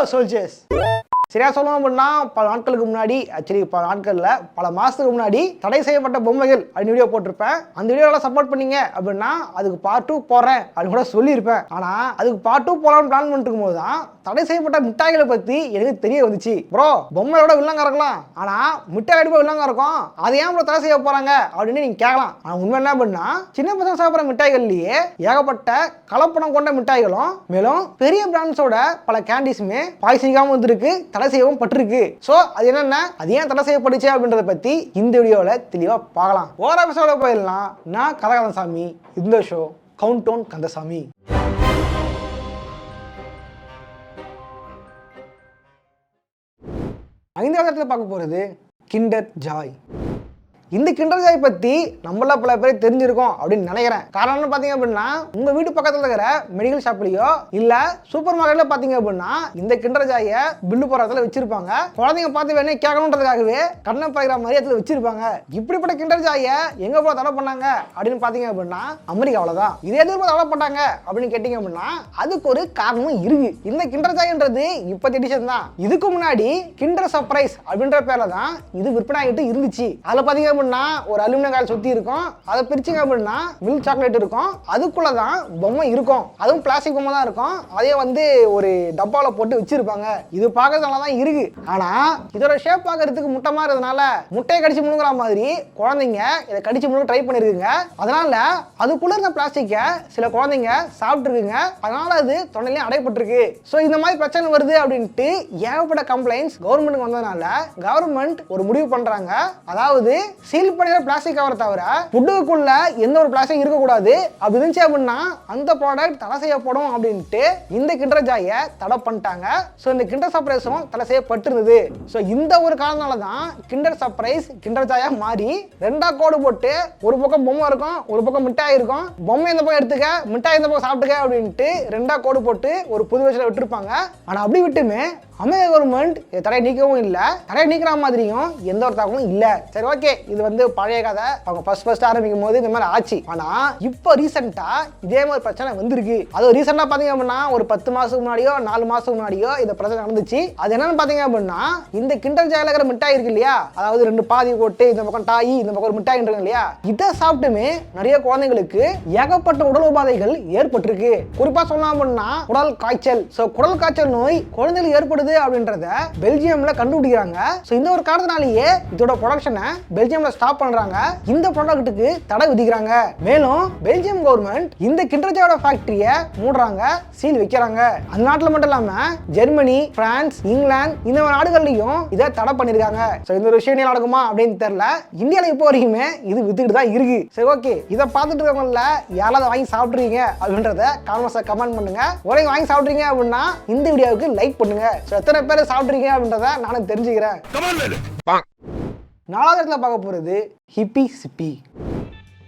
All soldiers. சரியா சொல்லணும் அப்படின்னா பல நாட்களுக்கு முன்னாடி, ஆக்சுவலி பல நாட்களில் பல மாதத்துக்கு முன்னாடி தடை செய்யப்பட்ட பொம்மைகள் அப்படின்னு வீடியோ போட்டிருப்பேன். அந்த வீடியோவில் சப்போர்ட் பண்ணீங்க அப்படின்னா அதுக்கு பார்ட் 2 போகிறேன் அப்படின்னு கூட சொல்லியிருப்பேன். ஆனால் அதுக்கு பார்ட் 2 போகலான்னு பிளான் பண்ணிட்டு இருக்கும்போது தான் தடை செய்யப்பட்ட மிட்டாய்களை பற்றி எனக்கு தெரிய வந்துச்சு. ப்ரோ பொம்மையோட வில்லங்க இருக்கலாம், ஆனால் மிட்டாய் எடுப்ப வில்லங்க இருக்கும், அதை ஏன் ப்ரோ தடை செய்ய போகிறாங்க அப்படின்னு நீங்கள் கேட்கலாம். ஆனால் உண்மை என்ன அப்படின்னா சின்ன பசங்க சாப்பிட்ற மிட்டாய்கள்லேயே ஏகப்பட்ட கலப்படம் கொண்ட மிட்டாய்களும் மேலும் பெரிய பிராண்ட்ஸோட பல கேண்டீஸுமே பாய்ச்சிக்காமல் வந்துருக்கு, தடை செய்யவும் பட்டிருக்கு. சோ அது என்னன்னா அது ஏன் தடை செய்யப்பட்டுச்சு அப்படின்றத பத்தி இந்த வீடியோல தெளிவா பார்க்கலாம். ஓர எபிசோட போயிடலாம். நான் கந்தசாமி, இந்த ஷோ கவுண்ட் டவுன் கந்தசாமி. ஐந்தாவது இடத்துல பார்க்க போறது கிண்டர் ஜாய். இந்த கிண்டர் ஜாய் பற்றி நம்மள பல பேர் தெரிஞ்சிருக்கோம் அப்படின்னு நினைக்கிறேன். காரணம்னு பார்த்தீங்க அப்படின்னா உங்கள் வீட்டு பக்கத்தில் இருக்கிற மெடிக்கல் ஷாப்லையோ இல்லை சூப்பர் மார்க்கெட்டில் பார்த்தீங்க அப்படின்னா இந்த கிண்டர் ஜாயை பில்லு போகிற இடத்துல வச்சிருப்பாங்க. குழந்தைங்க பார்த்து வேணும் கேட்கணுன்றதுக்காகவே கண்ணை பறிக்கிற மாதிரி இடத்துல வச்சிருப்பாங்க. இப்படிப்பட்ட கிண்டர் ஜாயை எங்கே போல தடை பண்ணாங்க அப்படின்னு பார்த்தீங்க அப்படின்னா அமெரிக்காவில் தான். இதே எதுவும் தடை பண்ணாங்க அப்படின்னு கேட்டிங்க அப்படின்னா அதுக்கு ஒரு காரணமும் இருக்கு. இந்த கிண்டர் ஜாய்ன்றது இப்போதைய எடிஷன் தான். இதுக்கு முன்னாடி கிண்டர் சர்ப்ரைஸ் அப்படின்ற பேரில் தான் இது விற்பனை ஆகிட்டு இருந்துச்சு. அதில் பார்த்தீங்க ஒரு அலுமினியம் காயில் சுத்தி இருக்கும், அதை பிரிச்சிங்க அப்படின்னா மில்க் சாக்லேட் இருக்கும், அதுக்குள்ளதான் பொம்மை இருக்கும், அதுவும் பிளாஸ்டிக் பொம்மை தான் இருக்கும். அதே ஒரு டப்பால போட்டு வச்சிருப்பாங்க. இது பார்க்கறதுனால தான் இருக்கு. ஆனா இதோட ஷேப் பார்க்கறதுக்கு முட்டை மாதிரி இருந்தனால முட்டையை கடிச்சு முழுங்குற மாதிரி குழந்தைங்க இதை கடிச்சு முழுங்க ட்ரை பண்ணிருக்குங்க. அதனால அதுக்குள்ள இருந்த பிளாஸ்டிக்கை சில குழந்தைங்க சாப்பிட்டுருக்குங்க. அதனால அது தொண்டையிலையும் அடைப்பட்டிருக்கு. ஸோ இந்த மாதிரி பிரச்சனை வருது அப்படின்ட்டு ஏகப்பட்ட கம்ப்ளைண்ட்ஸ் கவர்மெண்ட்டுக்கு வந்ததுனால கவர்மெண்ட் ஒரு முடிவு பண்றாங்க. அதாவது சீல் பண்ணிற பிளாஸ்டிக் கவரை தவிர ஃபுட்டுக்குள்ள எந்த ஒரு பிளாஸ்டிக் இருக்கக்கூடாது. அப்படி இருந்துச்சு அப்படின்னா அந்த ப்ராடக்ட் தடை செய்யப்படும் அப்படின்ட்டு இந்த கிண்டர் ஜாயை தடை பண்ணிட்டாங்க. ஸோ இந்த கிண்டர் சர்ப்ரைஸும் தடை செய்யப்பட்டிருந்தது. ஸோ இந்த ஒரு காரணத்தால தான் கிண்டர் சர்ப்ரைஸ் கிண்டர் ஜாயா மாறி ரெண்டா கோடு போட்டு ஒரு பக்கம் பொம்மை இருக்கும், ஒரு பக்கம் மிட்டாய் இருக்கும். பொம்மை இந்த பக்கம் எடுத்துக்க, மிட்டாய் இந்த பக்கம் சாப்பிட்டுக்க அப்படின்ட்டு ரெண்டா கோடு போட்டு ஒரு புது வயசுல விட்டுருப்பாங்க. ஆனா அப்படி விட்டுமே அமெரிக்க கவர்மெண்ட் தடை நீக்கவும் இல்லை, தடை நீக்கிற மாதிரியும் எந்த ஒரு தகவலும் இல்லை. சரி ஓகே, இது பழைய கதை. அவங்க ஃபர்ஸ்ட் ஆரம்பிக்கும் போது இந்த மாதிரி ஆச்சு. ஆனா இப்போ ரீசெண்டா இதே மாதிரி பிரச்சனை வந்திருக்கு. அது ரீசெண்டா பாத்தீங்க அப்படின்னா ஒரு 10 மாசத்துக்கு முன்னாடியோ 4 மாசத்துக்கு முன்னாடியோ இந்த பிரச்சனை நடந்துச்சு. அது என்னன்னு பாத்தீங்க அப்படின்னா இந்த கிண்டர் ஜாயில இருக்கிற மிட்டாய் இருக்கு இல்லையா, அதாவது 2 பாதி போட்டு இந்த பக்கம் டாயி இந்த பக்கம் ஒரு மிட்டாய் இருக்கு இல்லையா, இதை சாப்பிட்டுமே நிறைய குழந்தைங்களுக்கு ஏகப்பட்ட உடல் உபாதைகள் ஏற்பட்டிருக்கு. குறிப்பா சொல்லலாம் அப்படின்னா குடல் காய்ச்சல். ஸோ குடல் காய்ச்சல் நோய் குழந்தைகளுக்கு ஏற்படுது அப்படின்றத பெல்ஜியம்ல கண்டுபிடிக்கிறாங்க. சோ இந்த ஒரு காரணத்தினாலேயே இதோட ப்ரொடக்ஷனை பெல்ஜியம்ல ஸ்டாப் பண்றாங்க. இந்த ப்ராடக்ட்டுக்கு தடை விதிக்கிறாங்க. மேலும் பெல்ஜியம் கவர்மெண்ட் இந்த கிண்டர் ஜாயோட ஃபேக்டரியை மூடுறாங்க, சீல் வைக்கிறாங்க. அந்த நாட்டுல மட்டும் இல்லாம ஜெர்மனி, பிரான்ஸ், இங்கிலாந்து இந்த நாடுகள்லயும் இதை தடை பண்ணிருக்காங்க. சோ இந்த ஒரு விஷயம் நடக்குமா அப்படின்னு தெரியல. இந்தியால இப்போ வரைக்குமே இது வித்துக்கிட்டு தான் இருக்கு. சரி ஓகே, இதை பார்த்துட்டு இருக்கவங்கள யாராவது வாங்கி சாப்பிட்றீங்க அப்படின்றத கமெண்ட் பண்ணுங்க. ஒரே வாங்கி சாப்பிட்றீங்க அப்படின்னா இந்த வீடியோவுக்கு லைக் பண்ணுங்க. எத்தனை பேர் சாப்பிட்றீங்க அப்படின்றத நானும் தெரிஞ்சுக்கிறேன். 4வது இடத்துல பார்க்க போறது ஹிப்பி சிப்பி.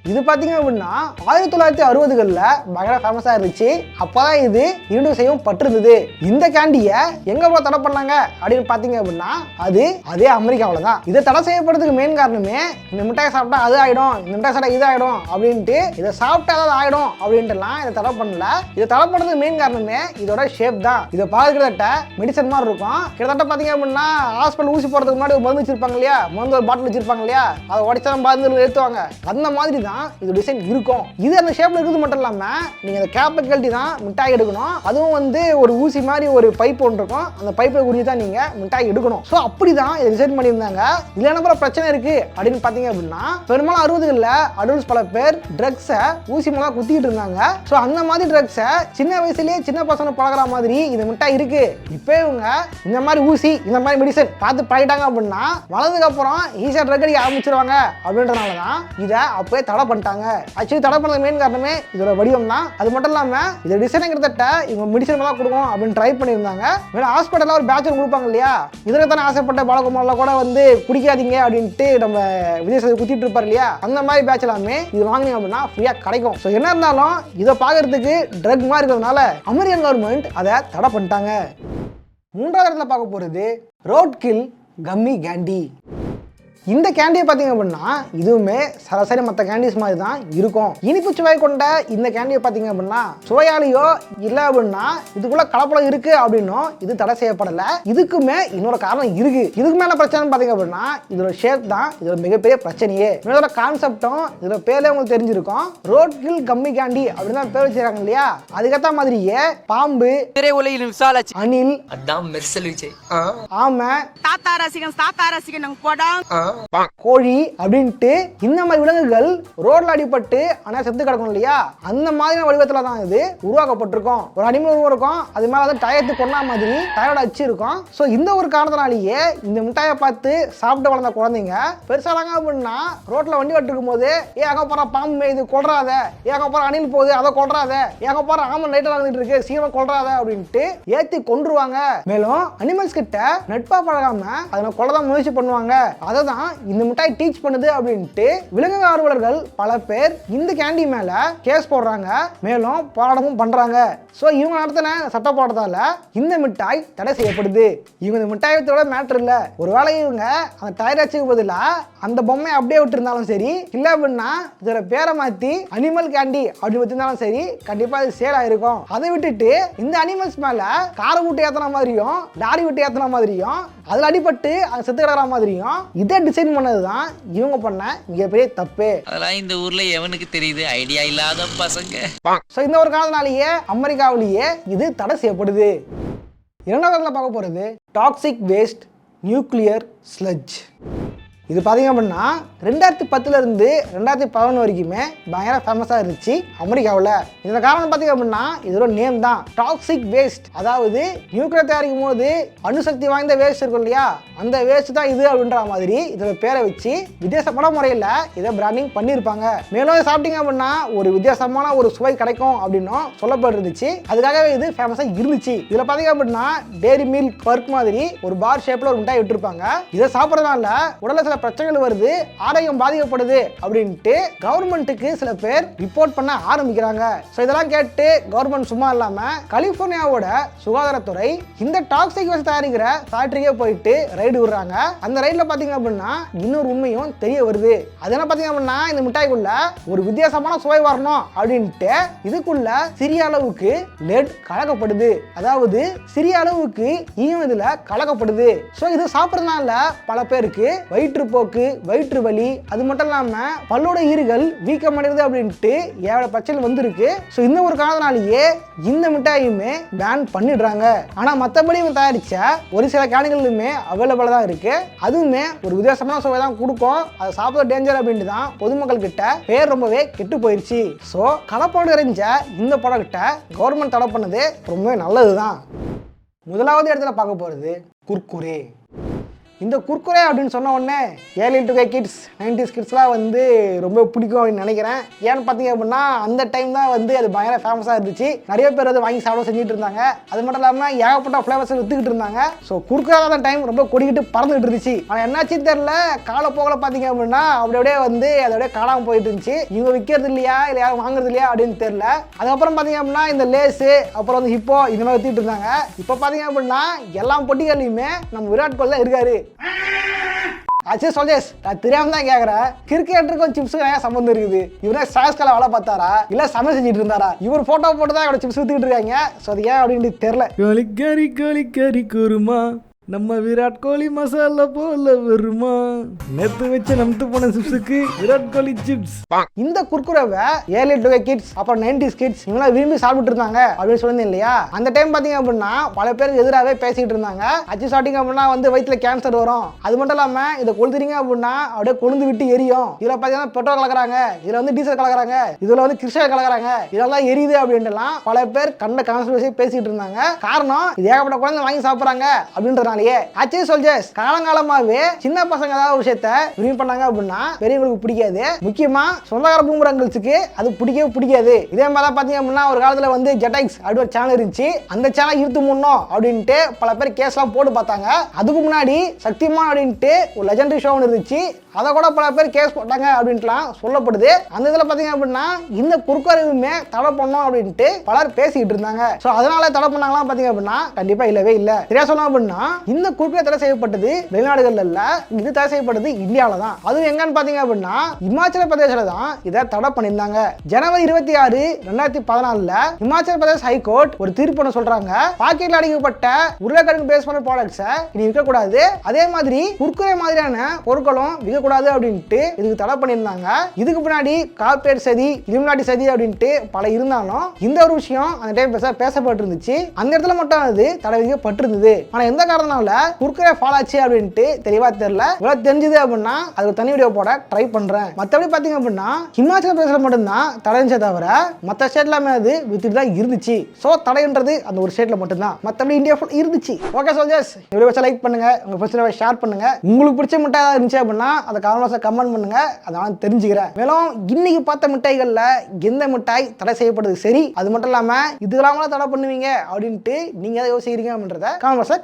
இது பார்த்தீங்க அப்படின்னா 1960களில் பயங்கர ஃபேமஸாக இருந்துச்சு. அப்போதான் இது இரண்டு செய்யவும் பட்டிருந்தது. இந்த கேண்டியை எங்கே போய் தடை பண்ணாங்க அப்படின்னு பார்த்தீங்க அப்படின்னா அதே அமெரிக்காவில் தான். இதை தடை செய்யப்படுறதுக்கு மெயின் காரணமே இந்த மிட்டாயை சாப்பிட்டா அது ஆகிடும், இந்த மிட்டாய் சாப்பிட்டா இது ஆகிடும் அப்படின்ட்டு, இதை சாப்பிட்டா ஏதாவது ஆகிடும் அப்படின்ட்டுலாம் இதை தடை பண்ணல. இதை தடை பண்ணுறதுக்கு மெயின் காரணமே இதோட ஷேப் தான். இதை பார்க்கறத மெடிசன் மாதிரி இருக்கும். கிட்டத்தட்ட பார்த்தீங்க அப்படின்னா ஹாஸ்பிட்டல் ஊசி போகிறதுக்கு முன்னாடி ஒரு மருந்து வச்சிருப்பாங்க இல்லையா, மருந்து ஒரு பாட்டில் வச்சிருப்பாங்க இல்லையா, அதை உடச்சா மருந்து ஏற்றுவாங்க. அந்த மாதிரி தான் இது டிசைன் இருக்கும். இது அந்த ஷேப்ல இருக்குது மட்டும் இல்லாம நீங்க அந்த கேப்பை கழட்டி தான் மிட்டாய் எடுக்கணும். அதுவும் ஒரு ஊசி மாதிரி ஒரு பைப் ஒன்று இருக்கும், அந்த பைப்பை குறித்து தான் நீங்க மிட்டாய் எடுக்கணும். ஸோ அப்படிதான் இதை டிசைன் பண்ணியிருந்தாங்க. இதுல என்ன பிரச்சனை இருக்கு அப்படின்னு பாத்தீங்க அப்படின்னா பெரும்பாலும் 60களில் அடல்ட்ஸ் பல பேர் ட்ரக்ஸை ஊசி மூலம் குத்திக்கிட்டு இருந்தாங்க. ஸோ அந்த மாதிரி ட்ரக்ஸை சின்ன வயசுலேயே சின்ன பசங்க பழகிற மாதிரி இந்த மிட்டாய் இருக்கு. இப்போ இவங்க இந்த மாதிரி ஊசி இந்த மாதிரி மெடிசன் பார்த்து பழகிட்டாங்க அப்படின்னா வளர்ந்ததுக்கு அப்புறம் ஈஸியாக ட்ரக் அடிக்க ஆரம்பிச்சிருவாங்க. அப்படின்றதுனால தான் இதை அப்பவே தடை பண்ணிட்டாங்க. ஆக்சுவலி தடை பண்ணது மெயின் காரணமே இதோட வடிவம் தான். அது மட்டும் இல்லாம இது டிசைன் கிட்டத்தட்ட இவங்க மெடிசன் தான் கொடுக்கும் அப்படின்னு ட்ரை பண்ணியிருந்தாங்க. வேற ஹாஸ்பிட்டல்ல ஒரு பேட்ச் கொடுப்பாங்க இல்லையா, இதுல தானே ஆசைப்பட்ட பாலகுமாரில் கூட குடிக்காதீங்க அப்படின்ட்டு நம்ம விஜய் சேது குத்திட்டு இருப்பார் இல்லையா, அந்த மாதிரி பேட்ச் எல்லாமே இது வாங்கினீங்க அப்படின்னா ஃப்ரீயா கிடைக்கும். ஸோ என்ன இருந்தாலும் இதை பார்க்கறதுக்கு ட்ரக் மாதிரி இருக்கிறதுனால அமெரிக்கன் கவர்மெண்ட் அதை தடை பண்ணிட்டாங்க. 3வது இடத்துல பார்க்க போறது ரோட் கில் கம்மி கேண்டி. இந்த கேண்டியை பார்த்தீங்க அப்படின்னா இதுவுமே சராசரி மற்ற கேண்டீஸ் மாதிரி தான் இருக்கும். இனிப்பு சுவை கொண்ட இந்த கேண்டியை பார்த்தீங்க அப்படின்னா சுவையாலையோ இல்லை அப்படின்னா இதுக்குள்ள கலப்படம் இருக்கு அப்படின்னும் இது தடை செய்யப்படலை. இதுக்குமே இன்னொரு காரணம் இருக்கு. இதுக்கு மேல பிரச்சனை பார்த்தீங்க அப்படின்னா இதோட ஷேப் தான் இதோட மிகப்பெரிய பிரச்சனையே. இதோட கான்செப்டும் இதோட பேர்ல உங்களுக்கு தெரிஞ்சிருக்கும். ரோட் கில் கம்மி கேண்டி அப்படின்னு தான் பேர் வச்சிருக்காங்க இல்லையா. அதுக்கேற்ற மாதிரியே பாம்பு, அணில், ஆமை, கோழி அப்படின்ட்டு இந்த மாதிரி விலங்குகள் ரோட்ல அடிபட்டு ஆனா செத்து கிடக்கும் இல்லையா. அந்த மாதிரி வடிவத்துல தான் இது உருவாக்கப்பட்டிருக்கும். ஒரு அனிமல் உருவாக்கும், அது மேல வந்து டயத்து கொண்டா மாதிரி டயர்ட் அச்சு இருக்கும். ஸோ இந்த ஒரு காரணத்தினாலேயே இந்த மிட்டாயை பார்த்து சாப்பிட்டு வளர்ந்த குழந்தைங்க பெருசாலாங்க அப்படின்னா ரோட்ல வண்டி வட்டிருக்கும் போது அங்க போற பாம்பு இது கொள்றாத, அங்க போற அணில் போகுது அதை கொள்றாத, அங்க போற ஆமன் லைட்டர் வந்துட்டு இருக்கு சீக்கிரம் கொள்றாத அப்படின்ட்டு ஏத்தி கொன்றுவாங்க. மேலும் அனிமல்ஸ் கிட்ட நட்பா பழகாம அதை கொள்ளதான் முயற்சி பண்ணுவாங்க. அதை தான் இந்த மிட்டாய் டீச் பண்ணுது அப்படின்ட்டு விலங்கு ஆர்வலர்கள் பல பேர் இந்த கேண்டி மேல கேஸ் போடுறாங்க. மேலும் போராட்டமும் பண்றாங்க. ஸோ இவங்க நடத்தின சட்ட போராட்டத்தால இந்த மிட்டாய் தடை செய்யப்படுது. இவங்க இந்த மிட்டாயத்தோட மேட்டர் இல்ல. ஒருவேளை இவங்க அந்த டயராச்சுக்கு பதிலா அந்த பொம்மையை அப்படியே விட்டு இருந்தாலும் சரி, இல்ல அப்படின்னா இதோட பேரை மாத்தி அனிமல் கேண்டி அப்படி வச்சிருந்தாலும் சரி, கண்டிப்பா இது சேல் ஆயிருக்கும். அதை விட்டுட்டு இந்த அனிமல்ஸ் மேல காரை விட்டு ஏத்தன மாதிரியும் லாரி விட்டு ஏத்தன மாதிரியும் அதுல அடிபட்டு அது செத்து கிடக்கிற மாதிரியும் இதை டிசைன் பண்ணதுதான் இவங்க பண்ண மிகப்பெரிய தப்பு. அதெல்லாம் இந்த ஊர்ல எவனுக்கு தெரியுது, ஐடியா இல்லாத பசங்க. சோ இந்த ஒரு காரணத்தினாலேயே அமெரிக்காவிலேயே இது தடை செய்யப்படுது. இரண்டாவதுல பார்க்க போறது டாக்ஸிக் வேஸ்ட் நியூக்ளியர் ஸ்லட்ஜ். இது பார்த்தீங்க அப்படின்னா 2010 இருந்து 2011 வரைக்குமே பயங்கர ஃபேமஸாக இருந்துச்சு அமெரிக்காவில். இந்த காரணம் பார்த்தீங்க அப்படின்னா இதோட நேம் தான் டாக்ஸிக் வேஸ்ட். அதாவது நியூக்ளியர் தயாரிக்கும் போது அணுசக்தி வாய்ந்த வேஸ்ட் இருக்கும் இல்லையா, அந்த வேஸ்ட் தான் இது அப்படின்ற மாதிரி இதோட பேரை வச்சு வித்தியாசமான முறையில் இதை பிராண்டிங் பண்ணியிருப்பாங்க. மேலும் சாப்பிட்டீங்க அப்படின்னா ஒரு வித்தியாசமான ஒரு சுவை கிடைக்கும் அப்படின்னும் சொல்லப்பட்டிருந்துச்சு. அதுக்காகவே இது ஃபேமஸாக இருந்துச்சு. இதில் பார்த்தீங்க அப்படின்னா டேரி மில்க் பர்க் மாதிரி ஒரு பார் ஷேப்பில் ஒரு மிட்டாய் விட்டுருப்பாங்க. இதை சாப்பிட்றதுனால உடலில் பிரச்சனைகள் வருது, ஆரோக்கியம் பாதிக்கப்படுது அப்படின்ட்டு கவர்மெண்ட்டுக்கு சில பேர் ரிப்போர்ட் பண்ண ஆரம்பிக்கிறாங்க. ஸோ இதெல்லாம் கேட்டு கவர்மெண்ட் சும்மா இல்லாம கலிபோர்னியாவோட சுகாதாரத்துறை இந்த டாக்ஸிக் வேஸ்ட் தயாரிக்கிற ஃபேக்டரிக்கே போயிட்டு ரைடு விடுறாங்க. அந்த ரைட்ல பாத்தீங்க அப்படின்னா இன்னொரு உண்மையும் தெரிய வருது. அது என்ன பாத்தீங்க அப்படின்னா இந்த மிட்டாய்க்குள்ள ஒரு வித்தியாசமான சுவை வரணும் அப்படின்ட்டு இதுக்குள்ள சிறிய அளவுக்கு லெட் கலக்கப்படுது. அதாவது சிறிய அளவுக்கு ஈயம் இதுல கலக்கப்படுது. ஸோ இது சாப்பிட்றதுனால பல பேருக்கு வயிற்றுப்போக்கு, வயிற்று வலி, அது மட்டும் இல்லாம பல்லோட ஈறுகள் வீக்கமடைகிறது அப்படின்ட்டு ஏழை பிரச்சனை வந்திருக்கு. ஸோ இந்த ஒரு காரணத்தினாலேயே இந்த மிட்டாயுமே பேன் பண்ணிடுறாங்க. ஆனா மற்றபடி இவங்க தயாரிச்ச ஒரு சில கேண்டிகளுமே அவைலபிளா தான் இருக்கு. அதுவுமே ஒரு வித்தியாசமான சுவை தான் கொடுக்கும். அதை சாப்பிட டேஞ்சர் அப்படின்ட்டு தான் பொதுமக்கள் கிட்ட பேர் ரொம்பவே கெட்டு போயிடுச்சு. ஸோ கலப்படம் நிறைஞ்ச இந்த ப்ராடக்ட்டை கவர்மெண்ட் தடை பண்ணது ரொம்பவே நல்லதுதான். முதலாவது இடத்துல பார்க்க போறது குர்குரே. இந்த குர்குரே அப்படின்னு சொன்ன உடனே early to K kids 90s கிட்ஸ்லாம் வந்து ரொம்ப பிடிக்கும் அப்படின்னு நினைக்கிறேன். ஏன்னு பார்த்தீங்க அப்படின்னா அந்த டைம் தான் வந்து அது பயங்கர ஃபேமஸாக இருந்துச்சு. நிறைய பேர் அதை வாங்கி சாப்பிட செஞ்சுட்டு இருந்தாங்க. அது மட்டும் இல்லாமல் ஏகப்பட்ட ஃப்ளேவர்ஸ் வித்துக்கிட்டு இருந்தாங்க. ஸோ குர்குரே தான் டைம் ரொம்ப கொடிக்கிட்டு பறந்துகிட்டு இருந்துச்சு. ஆனால் என்னாச்சுன்னு தெரியல, காலப்போக்கில் பார்த்தீங்க அப்படின்னா அப்படியே வந்து அதோடய காணாமல் போயிட்டு இருந்துச்சு. இவங்க விற்கிறது இல்லையா இல்லை யாரும் வாங்குறது இல்லையா அப்படின்னு தெரியல. அதுக்கப்புறம் பார்த்தீங்க அப்படின்னா இந்த லேஸு அப்புறம் வந்து ஹிப்போ இந்த மாதிரி வித்துட்டு இருந்தாங்க. இப்போ பார்த்தீங்க அப்படின்னா எல்லா பொட்டிகள்லையுமே நம்ம விராட் கோலி தான் இருக்காரு. ஆச்சு சொல்லேஸ், நான் தெரியாம தான் கேட்குறேன், கிரிக்கெட்டருக்கும் சிப்ஸுக்கும் ஏன் சம்பந்தம் இருக்குது? இவரே சாஸ்கால வேலை பார்த்தாரா இல்லை சமையல் செஞ்சுட்டு இருந்தாரா? இவர் போட்டோ போட்டு தான் இவரோட சிப்ஸ் வித்துக்கிட்டு இருக்காங்க. ஸோ அது ஏன் அப்படின்னு தெரியல. கோழி குருமா நம்ம விராட் கோலி மசாலா போல வருமா, நேத்து வச்சு நமத்து போன சிப்ஸுக்கு விராட் கோலி சிப்ஸ். இந்த குர்குரேவை ஏர்லி டு கே கிட்ஸ் அப்புறம் 90s கிட்ஸ் இவங்க விரும்பி சாப்பிட்டு இருந்தாங்க அப்படின்னு சொல்லியிருந்தேன் இல்லையா. அந்த டைம் பாத்தீங்க அப்படின்னா பல பேருக்கு எதிராகவே பேசிட்டு இருந்தாங்க. அச்சு சாப்பிட்டீங்க அப்படின்னா வந்து வயிற்றுல கேன்சர் வரும், அது மட்டும் இல்லாம இதை கொளுத்துறீங்க அப்படின்னா அப்படியே கொழுந்து விட்டு எரியும், இதுல பாத்தீங்கன்னா பெட்ரோல் கலக்குறாங்க, இதுல வந்து டீசல் கலக்குறாங்க, இதுல வந்து கிருஷ்ண கலக்குறாங்க, இதெல்லாம் எரியுது அப்படின்ட்டுலாம் பல பேர் கண்ட கான்ஸ்பிரசி பேசிட்டு இருந்தாங்க. காரணம் இது ஏகப்பட்ட குழந்தை வாங்கி சாப்பிட்றாங்க அப்படின்றதுனால. காலங்காலமாவே சின்ன பசங்க ஏதாவது விஷயத்த விரும்பி பண்ணாங்க அப்படின்னா பெரியவங்களுக்கு பிடிக்காது. முக்கியமா சொந்தக்கார பூமரங்களுக்கு அது பிடிக்கவே பிடிக்காது. இதே மாதிரி பாத்தீங்க அப்படின்னா ஒரு காலத்துல வந்து ஜெட்எக்ஸ் அப்படி ஒரு சேனல் இருந்துச்சு. அந்த சேனல் இழுத்து முன்னோம் அப்படின்ட்டு பல பேர் கேஸ்லாம் போட்டு பார்த்தாங்க. அதுக்கு முன்னாடி சக்திமான் அப்படின்ட்டு ஒரு லெஜெண்டரி ஷோ இருந்துச்சு, அதை கூட பல பேர் கேஸ் போட்டாங்க அப்படின்ட்டுலாம் சொல்லப்படுது. அந்த இதில் பார்த்தீங்க அப்படின்னா இந்த குர்குரேவுமே தடை பண்ணோம் அப்படின்ட்டு பலர் பேசிக்கிட்டு இருந்தாங்க. ஸோ அதனால தடை பண்ணாங்களாம் பார்த்தீங்க அப்படின்னா கண்டிப்பாக இல்லவே இல்லை. சரியா சொன்னோம் அப்படின்னா இந்த குர்குரே தடை செய்யப்பட்டது வெளிநாடுகள்ல இல்ல, இது தடை செய்யப்பட்டது இந்தியாவில தான். அதுவும் எங்கன்னு பாத்தீங்க அப்படின்னா இமாச்சல பிரதேசல தான் இதை தடை பண்ணியிருந்தாங்க. ஜனவரி 26, 2014 இமாச்சல பிரதேஷ் ஹைகோர்ட் ஒரு தீர்ப்பு சொல்றாங்க, பாக்கெட்ல அடைக்கப்பட்ட உருளைக்கிழங்கு பேஸ் பண்ண ப்ராடக்ட்ஸை இனி விற்கக்கூடாது, அதே மாதிரி குர்குரே மாதிரியான பொருட்களும் விற்கக்கூடாது அப்படின்ட்டு இதுக்கு தடை பண்ணியிருந்தாங்க. இதுக்கு பின்னாடி கார்பரேட் சதி, இலுமினாட்டி சதி அப்படின்ட்டு பல இருந்தாலும் இந்த ஒரு விஷயம் அந்த டைம் பேசப்பட்டு இருந்துச்சு. அந்த இடத்துல மட்டும் அது தடை விதிக்கப்பட்டிருந்தது. ஆனா எந்த காரணத்தால குர்குரே ஃபால் ஆச்சு அப்படின்ட்டு தெளிவா தெரியல. இவ்வளவு தெரிஞ்சது அப்படின்னா அது தனி வீடியோ போட ட்ரை பண்றேன். மற்றபடி பாத்தீங்க அப்படின்னா ஹிமாச்சல பிரதேசல மட்டும்தான் தடைஞ்சே தவிர மற்ற ஸ்டேட் எல்லாமே அது வித்துட்டு தான் இருந்துச்சு. சோ தடைன்றது அந்த ஒரு ஸ்டேட்ல மட்டும்தான், மற்றபடி இந்தியா ஃபுல் இருந்துச்சு. ஓகே சோல்ஜர்ஸ், வீடியோ வச்சா லைக் பண்ணுங்க, உங்க ஃப்ரெண்ட்ஸ் ஷேர் பண்ணுங்க. உங்களுக்கு பிடிச்ச மிட்டாய் ஏதாவது இருந்துச்சு அப்படின்னா அதை கமெண்ட் பண்ணுங்க, அதனால தெரிஞ்சுக்கிறேன். மேலும் இன்னைக்கு பார்த்த மிட்டாய்கள்ல எந்த மிட்டாய் தடை செய்யப்படுது சரி, அது மட்டும் இல்லாம இதெல்லாம் தடை பண்ணுவீங்க அப்படின்ட்டு நீங்க எதை யோசிக்கிறீங்க அப்படின்றத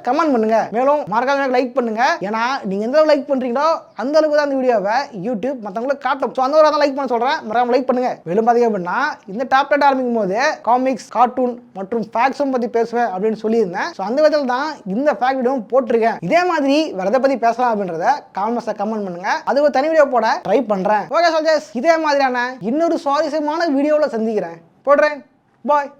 கமெண்ட் பண்ணுங்க. மேலும் மறக்காம லைக் பண்ணுங்க, ஏன்னா நீங்க எந்த லைக் பண்றீங்களோ அந்த அளவுக்கு தான் இந்த வீடியோவை யூடியூப் மற்றவங்களுக்கு காட்டும். ஸோ அந்த ஒரு லைக் பண்ண சொல்றேன், மறக்காம லைக் பண்ணுங்க. மேலும் பாத்தீங்க அப்படின்னா இந்த டாப் 10 ஆரம்பிக்கும் போது காமிக்ஸ், கார்ட்டூன் மற்றும் ஃபேக்ட்ஸும் பத்தி பேசுவேன் அப்படின்னு சொல்லியிருந்தேன். ஸோ அந்த விதத்தில் தான் இந்த ஃபேக்ட் வீடியோவும் போட்டிருக்கேன். இதே மாதிரி வேற எதை பத்தி பேசலாம் அப்படின்றத கமெண்ட் பண்ணுங்க, அது ஒரு தனி வீடியோ போட ட்ரை பண்றேன். ஓகே சோல்ஜர்ஸ், இதே மாதிரியான இன்னொரு சுவாரஸ்யமான வீடியோவில் சந்திக்கிறேன். போடுறேன். பாய்.